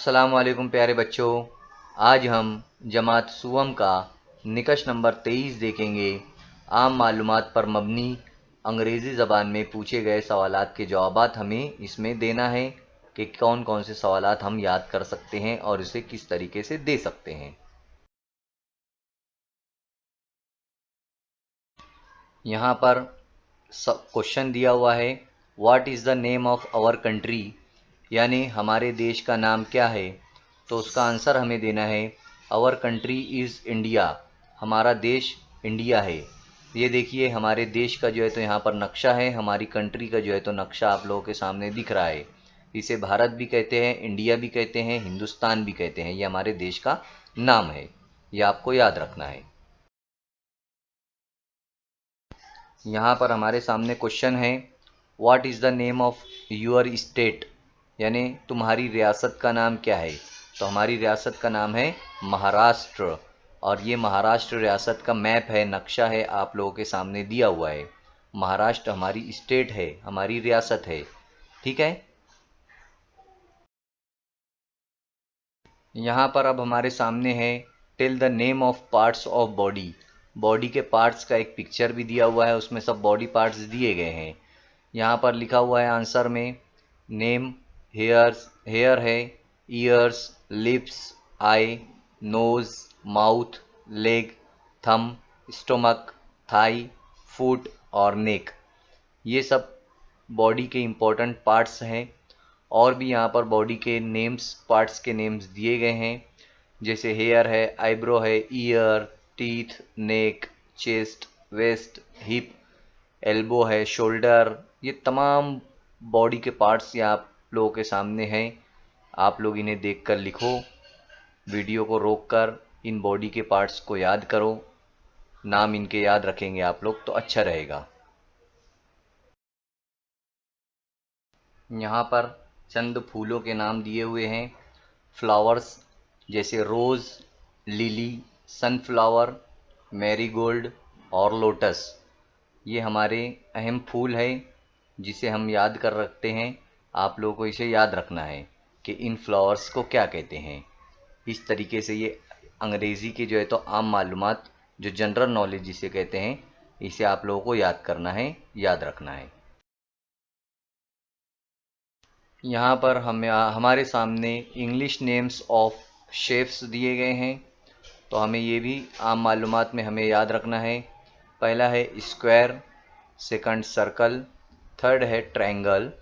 अस्सलाम वालेकुम प्यारे बच्चों। आज हम जमात सुवम का निकश नंबर 23 देखेंगे। आम मालूमात पर मबनी अंग्रेज़ी ज़बान में पूछे गए सवालात के जवाबात हमें इसमें देना है कि कौन कौन से सवालात हम याद कर सकते हैं और इसे किस तरीके से दे सकते हैं। यहाँ पर क्वेश्चन दिया हुआ है, what is the name of our country, यानी हमारे देश का नाम क्या है। तो उसका आंसर हमें देना है, आवर कंट्री इज़ इंडिया, हमारा देश इंडिया है। ये देखिए हमारे देश का जो है तो यहाँ पर नक्शा है, हमारी कंट्री का जो है तो नक्शा आप लोगों के सामने दिख रहा है। इसे भारत भी कहते हैं, इंडिया भी कहते हैं, हिंदुस्तान भी कहते हैं। ये हमारे देश का नाम है, ये आपको याद रखना है। यहाँ पर हमारे सामने क्वेश्चन है, what is the name of your state, यानी तुम्हारी रियासत का नाम क्या है। तो हमारी रियासत का नाम है महाराष्ट्र, और ये महाराष्ट्र रियासत का मैप है, नक्शा है, आप लोगों के सामने दिया हुआ है। महाराष्ट्र हमारी स्टेट है, हमारी रियासत है, ठीक है। यहाँ पर अब हमारे सामने है, tell the name of parts of body, body के पार्ट्स का एक पिक्चर भी दिया हुआ है, उसमें सब बॉडी पार्ट्स दिए गए हैं। यहाँ पर लिखा हुआ है आंसर में, नेम हेयर है, ears, lips, eye, nose, mouth, leg, thumb, stomach, thigh, foot और नेक। ये सब बॉडी के इम्पोर्टेंट पार्ट्स हैं। और भी यहाँ पर बॉडी के नेम्स, पार्ट्स के नेम्स दिए गए हैं, जैसे हेयर है, आईब्रो है, ईयर, टीथ, नेक, चेस्ट, वेस्ट, हिप, एल्बो है, शोल्डर। ये तमाम बॉडी के पार्ट्स यहाँ आप लोगों के सामने हैं। आप लोग इन्हें देखकर लिखो, वीडियो को रोककर इन बॉडी के पार्ट्स को याद करो, नाम इनके याद रखेंगे आप लोग तो अच्छा रहेगा। यहाँ पर चंद फूलों के नाम दिए हुए हैं, फ्लावर्स जैसे रोज़, लिली, सनफ्लावर, मैरीगोल्ड और लोटस। ये हमारे अहम फूल है जिसे हम याद कर रखते हैं। आप लोगों को इसे याद रखना है कि इन फ्लावर्स को क्या कहते हैं। इस तरीके से ये अंग्रेज़ी के जो है तो आम मालूमात, जो जनरल नॉलेज जिसे कहते हैं, इसे आप लोगों को याद करना है, याद रखना है। यहाँ पर हमारे सामने इंग्लिश नेम्स ऑफ शेप्स दिए गए हैं, तो हमें ये भी आम मालूमात में हमें याद रखना है। पहला है स्क्वायर, सेकंड सर्कल, थर्ड है ट्रायंगल,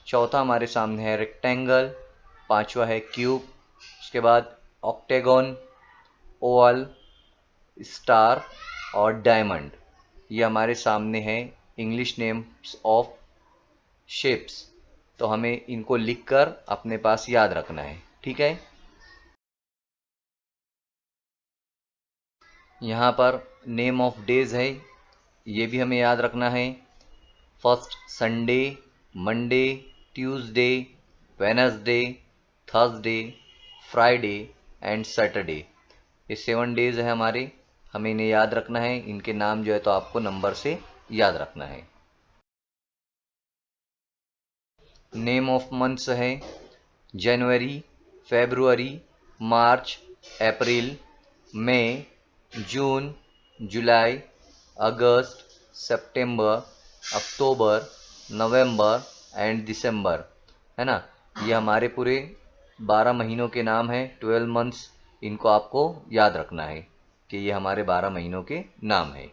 चौथा हमारे सामने है रेक्टेंगल, पांचवा है क्यूब, उसके बाद ऑक्टेगन, ओवल, स्टार और डायमंड। ये हमारे सामने है इंग्लिश नेम्स ऑफ शेप्स, तो हमें इनको लिखकर अपने पास याद रखना है, ठीक है। यहाँ पर नेम ऑफ डेज है, ये भी हमें याद रखना है। First Sunday, Monday, Tuesday, Wednesday, Thursday, Friday and Saturday. ये 7 डेज है हमारे, हमें इन्हें याद रखना है। इनके नाम जो है तो आपको नंबर से याद रखना है। नेम ऑफ मंथ्स है, जनवरी, February, March, April, May, June, July, August, September, October, November and दिसंबर, है ना। ये हमारे पूरे 12 महीनों के नाम हैं, 12 मंथ्स। इनको आपको याद रखना है कि ये हमारे 12 महीनों के नाम हैं।